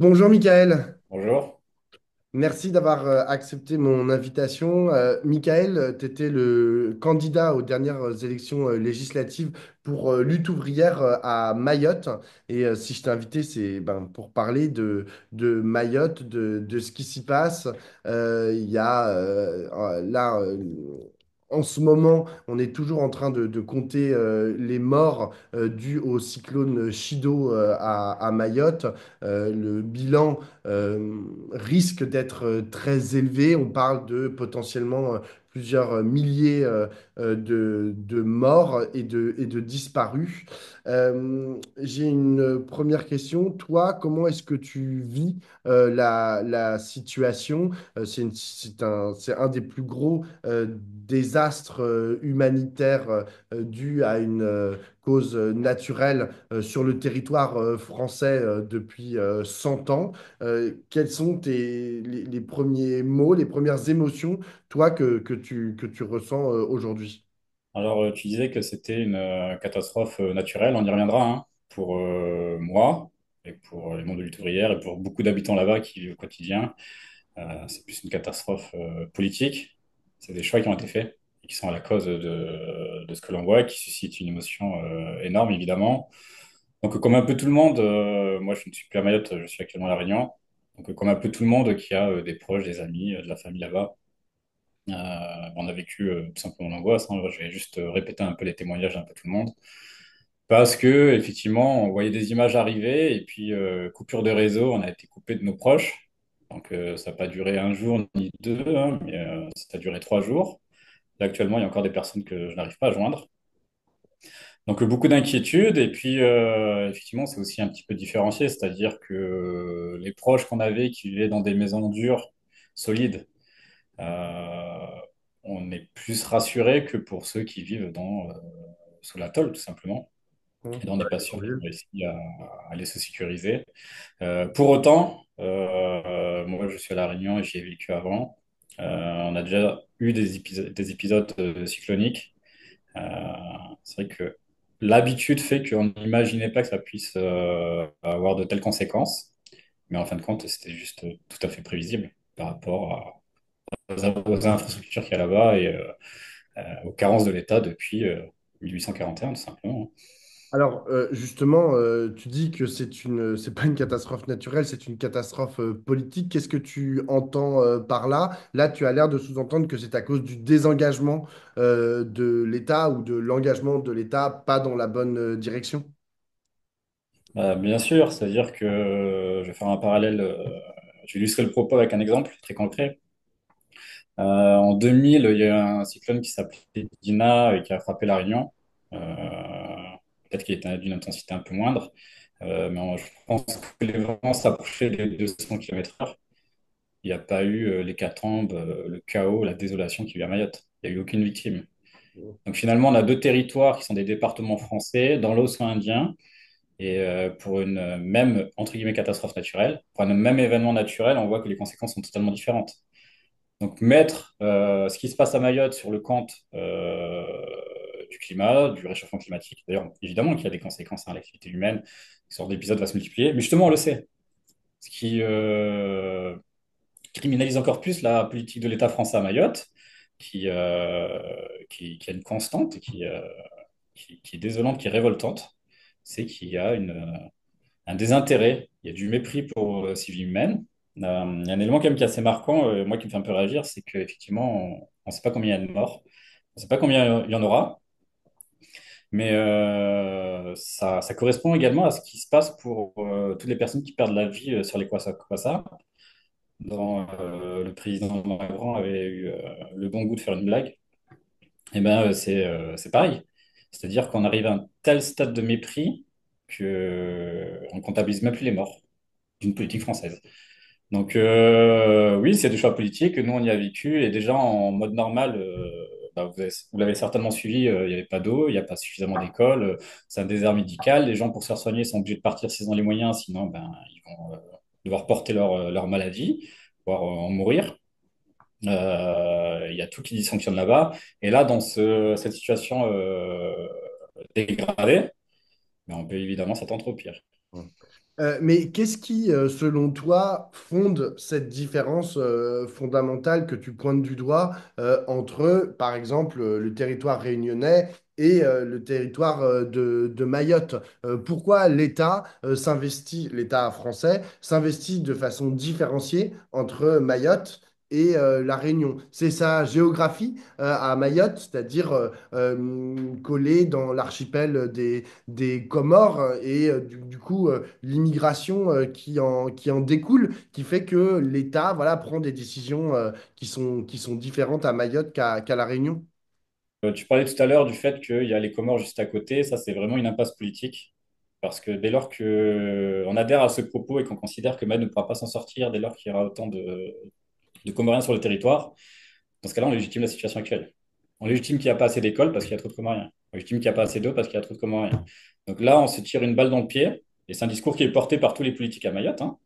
Bonjour Michael, Bonjour. merci d'avoir accepté mon invitation. Michael, tu étais le candidat aux dernières élections législatives pour Lutte ouvrière à Mayotte. Et si je t'ai invité, c'est pour parler de Mayotte, de ce qui s'y passe. Il y a là, en ce moment, on est toujours en train de compter les morts dus au cyclone Chido à Mayotte. Le bilan risque d'être très élevé. On parle de potentiellement plusieurs milliers de morts et de disparus. J'ai une première question. Toi, comment est-ce que tu vis la situation? C'est un des plus gros désastres humanitaires dus à une cause naturelle sur le territoire français depuis 100 ans. Quels sont les premiers mots, les premières émotions, toi, que tu ressens aujourd'hui? Alors, tu disais que c'était une catastrophe naturelle, on y reviendra, hein, pour moi et pour les mondes de lutte ouvrière et pour beaucoup d'habitants là-bas qui vivent au quotidien. C'est plus une catastrophe politique. C'est des choix qui ont été faits et qui sont à la cause de ce que l'on voit, qui suscitent une émotion énorme, évidemment. Donc, comme un peu tout le monde, moi je ne suis plus à Mayotte, je suis actuellement à La Réunion. Donc, comme un peu tout le monde qui a des proches, des amis, de la famille là-bas. On a vécu tout simplement l'angoisse, hein. Je vais juste répéter un peu les témoignages d'un peu tout le monde. Parce que, effectivement, on voyait des images arriver et puis coupure de réseau, on a été coupé de nos proches. Donc, ça n'a pas duré un jour ni deux, hein, mais ça a duré 3 jours. Là, actuellement, il y a encore des personnes que je n'arrive pas à joindre. Donc, beaucoup d'inquiétudes. Et puis, effectivement, c'est aussi un petit peu différencié, c'est-à-dire que les proches qu'on avait qui vivaient dans des maisons dures, solides, euh, on est plus rassuré que pour ceux qui vivent sous l'atoll, tout simplement. Et là, on Ouais, n'est pas sûr qu'ils j'imagine. ont réussi à aller se sécuriser. Pour autant, moi, je suis à La Réunion et j'y ai vécu avant. On a déjà eu des épisodes cycloniques. Euh, c'est vrai que l'habitude fait qu'on n'imaginait pas que ça puisse avoir de telles conséquences. Mais en fin de compte, c'était juste tout à fait prévisible par rapport aux infrastructures qu'il y a là-bas et aux carences de l'État depuis 1841, tout simplement. Alors, justement, tu dis que c'est pas une catastrophe naturelle, c'est une catastrophe politique. Qu'est-ce que tu entends par là? Là, tu as l'air de sous-entendre que c'est à cause du désengagement de l'État ou de l'engagement de l'État pas dans la bonne direction. Bien sûr, c'est-à-dire que je vais faire un parallèle, je vais illustrer le propos avec un exemple très concret. En 2000, il y a eu un cyclone qui s'appelait Dina et qui a frappé La Réunion. Euh, Peut-être qu'il était d'une intensité un peu moindre, je pense que les vents s'approchaient des 200 km/h. Il n'y a pas eu l'hécatombe, le chaos, la désolation qu'il y a eu à Mayotte. Il n'y a eu aucune victime. Donc finalement, on a deux territoires qui sont des départements français dans l'océan Indien. Et pour une même, entre guillemets, catastrophe naturelle, pour un même événement naturel, on voit que les conséquences sont totalement différentes. Donc mettre ce qui se passe à Mayotte sur le compte du climat, du réchauffement climatique, d'ailleurs, évidemment qu'il y a des conséquences, hein, l'activité humaine, ce genre d'épisode va se multiplier, mais justement, on le sait. Ce qui criminalise encore plus la politique de l'État français à Mayotte, qui a une constante, qui est désolante, qui est révoltante, c'est qu'il y a un désintérêt, il y a du mépris pour ces vies humaines. Il y a un élément quand même qui est assez marquant, moi qui me fait un peu réagir, c'est qu'effectivement, on ne sait pas combien il y a de morts, on ne sait pas combien il y en aura, mais ça correspond également à ce qui se passe pour toutes les personnes qui perdent la vie sur les Kwassa. Le président Macron avait eu le bon goût de faire une blague. Et ben c'est pareil. C'est-à-dire qu'on arrive à un tel stade de mépris que on comptabilise même plus les morts d'une politique française. Donc oui, c'est des choix politiques. Nous, on y a vécu. Et déjà, en mode normal, vous l'avez certainement suivi, il n'y avait pas d'eau, il n'y a pas suffisamment d'écoles, c'est un désert médical. Les gens, pour se faire soigner, sont obligés de partir s'ils ont les moyens, sinon ils vont devoir porter leur maladie, voire en mourir. Il y a tout qui dysfonctionne là-bas. Et là, dans cette situation dégradée, on peut évidemment s'attendre au pire. Mais qu'est-ce qui, selon toi, fonde cette différence fondamentale que tu pointes du doigt entre, par exemple, le territoire réunionnais et le territoire de Mayotte? Pourquoi l'État s'investit, l'État français s'investit de façon différenciée entre Mayotte et la Réunion? C'est sa géographie à Mayotte, c'est-à-dire collée dans l'archipel des Comores et du coup l'immigration qui en découle, qui fait que l'État voilà, prend des décisions qui sont différentes à Mayotte qu'à La Réunion. Tu parlais tout à l'heure du fait qu'il y a les Comores juste à côté. Ça, c'est vraiment une impasse politique. Parce que dès lors qu'on adhère à ce propos et qu'on considère que Mayotte ne pourra pas s'en sortir, dès lors qu'il y aura autant de Comoriens sur le territoire, dans ce cas-là, on légitime la situation actuelle. On légitime qu'il n'y a pas assez d'écoles parce qu'il y a trop de Comoriens. On légitime qu'il n'y a pas assez d'eau parce qu'il y a trop de Comoriens. Donc là, on se tire une balle dans le pied. Et c'est un discours qui est porté par tous les politiques à Mayotte, hein,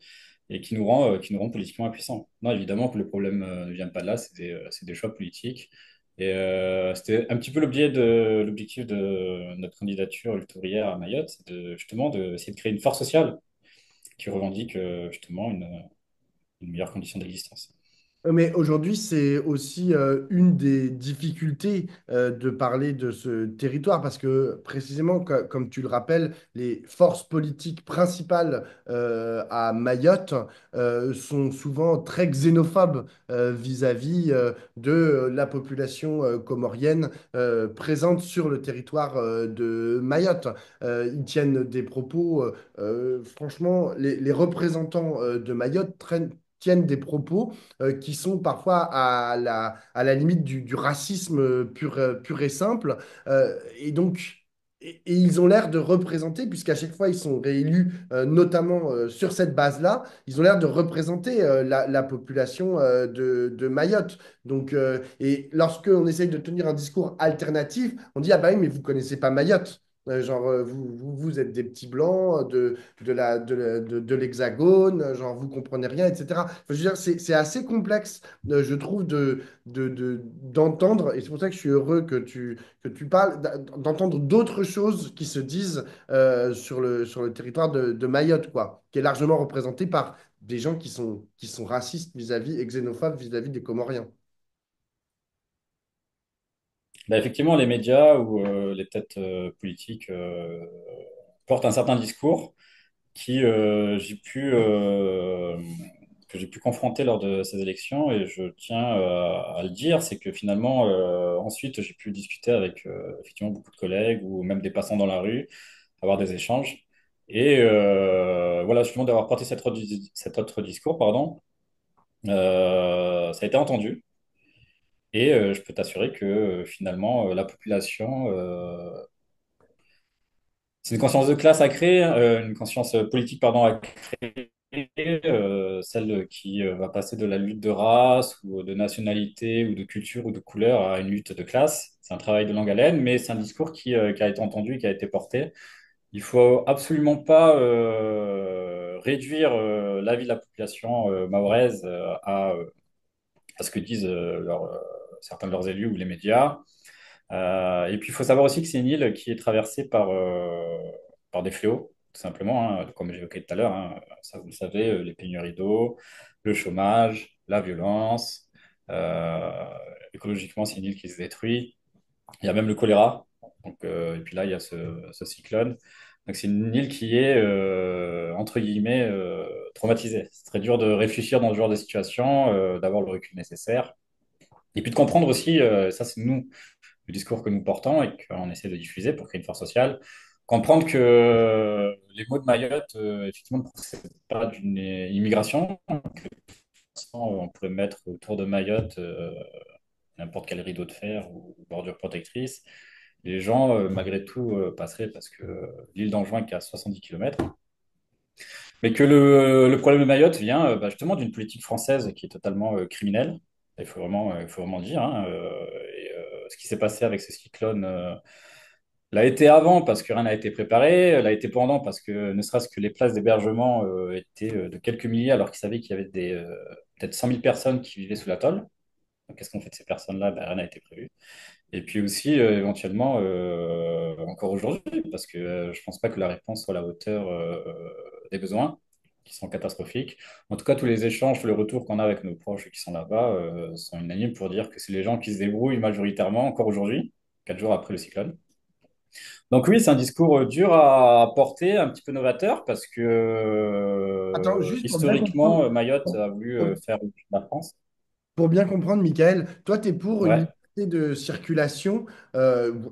et qui nous rend politiquement impuissants. Non, évidemment que le problème ne vient pas de là, c'est des choix politiques. Et c'était un petit peu l'objectif de notre candidature ultérieure à Mayotte, c'est justement d'essayer de créer une force sociale qui revendique justement une meilleure condition d'existence. Mais aujourd'hui, c'est aussi une des difficultés de parler de ce territoire parce que précisément, comme tu le rappelles, les forces politiques principales à Mayotte sont souvent très xénophobes vis-à-vis de la population comorienne présente sur le territoire de Mayotte. Ils tiennent des propos, franchement, les représentants de Mayotte tiennent des propos qui sont parfois à la limite du racisme pur et simple. Et donc, et ils ont l'air de représenter, puisqu'à chaque fois ils sont réélus, notamment sur cette base-là, ils ont l'air de représenter la population de Mayotte. Donc, et lorsque on essaye de tenir un discours alternatif, on dit, ah bah oui, mais vous connaissez pas Mayotte. Genre, vous êtes des petits blancs de l'Hexagone, genre, vous comprenez rien, etc. Enfin, je veux dire, c'est assez complexe, je trouve, d'entendre, et c'est pour ça que je suis heureux que tu parles, d'entendre d'autres choses qui se disent sur le territoire de Mayotte, quoi, qui est largement représenté par des gens qui sont racistes vis-à-vis et xénophobes vis-à-vis des Comoriens. Bah, effectivement, les médias ou les têtes politiques portent un certain discours qui que j'ai pu confronter lors de ces élections et je tiens à le dire, c'est que finalement ensuite j'ai pu discuter avec effectivement beaucoup de collègues ou même des passants dans la rue, avoir des échanges et voilà justement d'avoir porté cet autre discours, pardon, ça a été entendu et je peux t'assurer que finalement la population c'est une conscience de classe à créer, une conscience politique, pardon, à créer, celle qui va passer de la lutte de race ou de nationalité ou de culture ou de couleur à une lutte de classe. C'est un travail de longue haleine, mais c'est un discours qui a été entendu, qui a été porté. Il faut absolument pas réduire la vie de la population mahoraise à ce que disent certains de leurs élus ou les médias. Et puis, il faut savoir aussi que c'est une île qui est traversée par des fléaux, tout simplement, hein, comme j'évoquais tout à l'heure. Hein, ça, vous le savez, les pénuries d'eau, le chômage, la violence. Euh, Écologiquement, c'est une île qui se détruit. Il y a même le choléra. Donc, et puis là, il y a ce cyclone. Donc, c'est une île qui est, entre guillemets, traumatisée. C'est très dur de réfléchir dans ce genre de situation, d'avoir le recul nécessaire. Et puis de comprendre aussi, ça c'est nous, le discours que nous portons et qu'on essaie de diffuser pour créer une force sociale. Comprendre que les mots de Mayotte, effectivement, ne procèdent pas d'une immigration. On pourrait mettre autour de Mayotte n'importe quel rideau de fer ou bordure protectrice. Les gens, malgré tout, passeraient parce que l'île d'Anjouan est qu'à 70 kilomètres. Mais que le problème de Mayotte vient justement d'une politique française qui est totalement criminelle. Il faut vraiment le dire. Hein, et, ce qui s'est passé avec ce cyclone l'a été avant parce que rien n'a été préparé, l'a été pendant parce que ne serait-ce que les places d'hébergement étaient de quelques milliers alors qu'ils savaient qu'il y avait peut-être 100 000 personnes qui vivaient sous l'atoll. Donc, qu'est-ce qu'on fait de ces personnes-là? Ben, rien n'a été prévu. Et puis aussi, éventuellement, encore aujourd'hui, parce que je pense pas que la réponse soit à la hauteur des besoins qui sont catastrophiques. En tout cas, tous les échanges, tous les retours qu'on a avec nos proches qui sont là-bas sont unanimes pour dire que c'est les gens qui se débrouillent majoritairement encore aujourd'hui, 4 jours après le cyclone. Donc oui, c'est un discours dur à porter, un petit peu novateur, parce que Attends, juste pour bien historiquement, comprendre. Mayotte a voulu Pour, faire la France. pour bien comprendre, Michael, toi, tu es pour une Ouais. liberté de circulation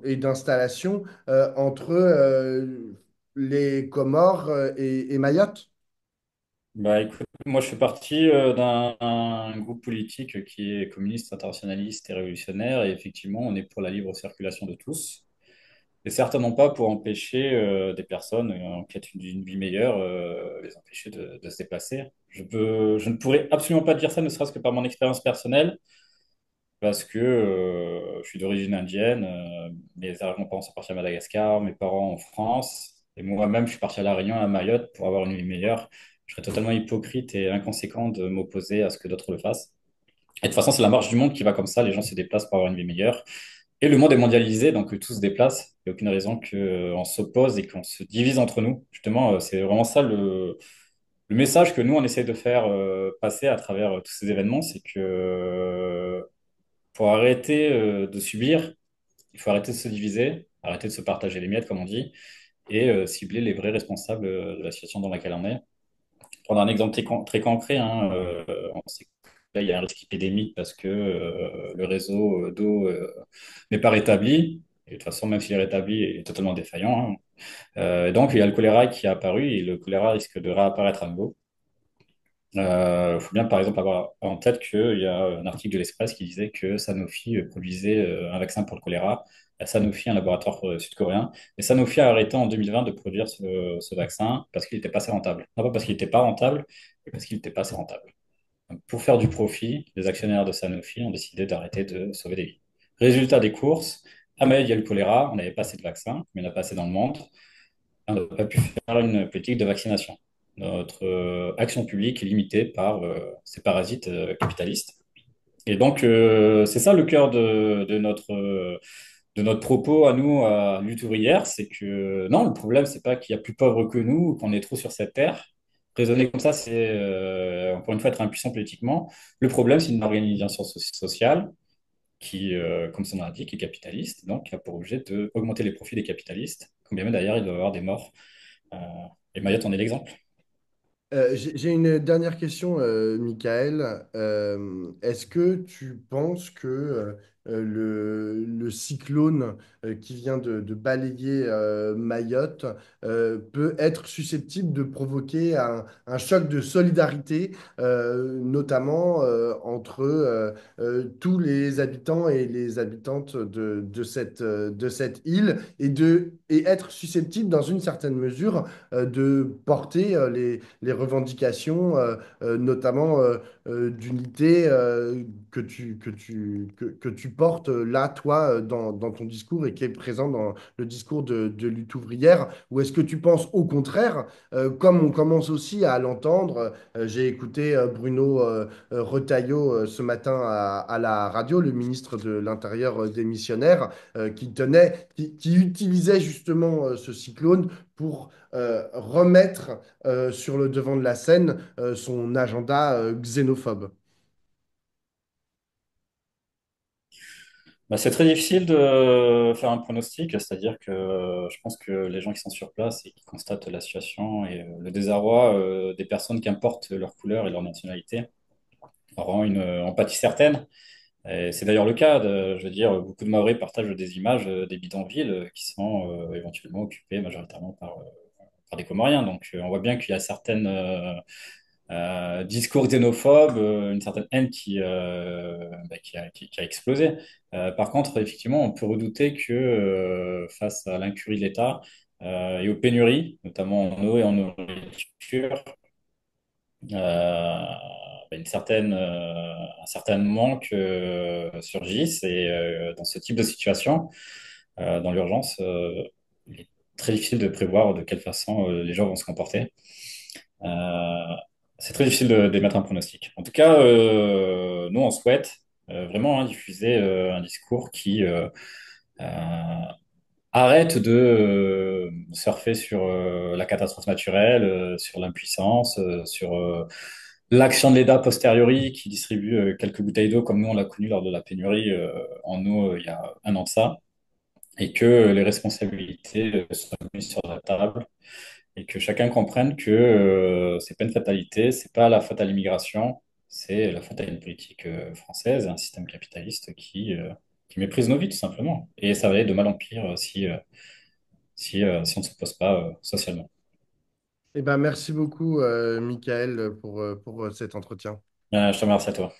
et d'installation entre les Comores et Mayotte? Bah écoute, moi je fais partie d'un un groupe politique qui est communiste, internationaliste et révolutionnaire, et effectivement, on est pour la libre circulation de tous. Et certainement pas pour empêcher des personnes en quête d'une vie meilleure, les empêcher de se déplacer. Je ne pourrais absolument pas dire ça, ne serait-ce que par mon expérience personnelle, parce que je suis d'origine indienne. Mes arrière-grands-parents sont partis à Madagascar, mes parents en France, et moi-même, je suis parti à La Réunion, à Mayotte, pour avoir une vie meilleure. Je serais totalement hypocrite et inconséquent de m'opposer à ce que d'autres le fassent. Et de toute façon, c'est la marche du monde qui va comme ça, les gens se déplacent pour avoir une vie meilleure. Et le monde est mondialisé, donc tout se déplace. Il n'y a aucune raison qu'on s'oppose et qu'on se divise entre nous. Justement, c'est vraiment ça le message que nous, on essaie de faire passer à travers tous ces événements, c'est que pour arrêter de subir, il faut arrêter de se diviser, arrêter de se partager les miettes, comme on dit, et cibler les vrais responsables de la situation dans laquelle on est. Prendre un exemple très concret, hein, on sait que là, il y a un risque épidémique parce que le réseau d'eau n'est pas rétabli. Et de toute façon, même s'il est rétabli, il est totalement défaillant, hein. Donc, il y a le choléra qui est apparu et le choléra risque de réapparaître à nouveau. Il faut bien, par exemple, avoir en tête qu'il y a un article de l'Express qui disait que Sanofi produisait un vaccin pour le choléra. Sanofi, un laboratoire sud-coréen. Et Sanofi a arrêté en 2020 de produire ce vaccin parce qu'il n'était pas assez rentable. Non pas parce qu'il n'était pas rentable, mais parce qu'il n'était pas assez rentable. Donc, pour faire du profit, les actionnaires de Sanofi ont décidé d'arrêter de sauver des vies. Résultat des courses, à Mayotte, il y a le choléra, on n'avait pas assez de vaccins, mais il n'y en a pas assez dans le monde. On n'a pas pu faire une politique de vaccination. Notre action publique est limitée par ces parasites capitalistes. Et donc, c'est ça le cœur de notre propos à nous, à Lutte ouvrière, c'est que non, le problème, c'est pas qu'il y a plus pauvres que nous, ou qu'on est trop sur cette terre. Raisonner comme ça, c'est encore une fois être impuissant politiquement. Le problème, c'est une organisation sociale qui, comme son nom l'indique, est capitaliste, donc qui a pour objet d'augmenter les profits des capitalistes, combien même d'ailleurs il doit y avoir des morts. Euh, et Mayotte en est l'exemple. J'ai une dernière question, Michael. Est-ce que tu penses que le cyclone qui vient de balayer Mayotte peut être susceptible de provoquer un choc de solidarité, notamment entre tous les habitants et les habitantes de cette île, et être susceptible, dans une certaine mesure, de porter les revendications, notamment d'unité que tu portes là, toi, dans ton discours et qui est présent dans le discours de lutte ouvrière? Ou est-ce que tu penses au contraire, comme on commence aussi à l'entendre, j'ai écouté Bruno Retailleau ce matin à la radio, le ministre de l'Intérieur démissionnaire, qui utilisait justement ce cyclone pour remettre sur le devant de la scène son agenda xénophobe. Bah, c'est très difficile de faire un pronostic, c'est-à-dire que je pense que les gens qui sont sur place et qui constatent la situation et le désarroi des personnes qui importent leur couleur et leur nationalité auront une empathie certaine. Et c'est d'ailleurs le cas. Je veux dire, beaucoup de Maoris partagent des images des bidonvilles qui sont éventuellement occupés majoritairement par des Comoriens. Donc on voit bien qu'il y a certaines discours xénophobes, une certaine haine qui a explosé. Par contre, effectivement, on peut redouter que face à l'incurie de l'État et aux pénuries, notamment en eau et en nourriture, un certain manque surgisse. Et dans ce type de situation, dans l'urgence, il est très difficile de prévoir de quelle façon les gens vont se comporter. Euh, c'est très difficile d'émettre un pronostic. En tout cas, nous, on souhaite vraiment hein, diffuser un discours qui arrête de surfer sur la catastrophe naturelle, sur l'impuissance, sur l'action de l'État posteriori qui distribue quelques bouteilles d'eau comme nous on l'a connu lors de la pénurie en eau il y a un an de ça, et que les responsabilités soient mises sur la table et que chacun comprenne que c'est pas une fatalité, c'est pas la faute à l'immigration, c'est la faute à une politique française, un système capitaliste qui méprise nos vies tout simplement. Et ça va aller de mal en pire si on ne s'oppose pas socialement. Eh ben, merci beaucoup, Michael, pour cet entretien. Je te remercie à toi.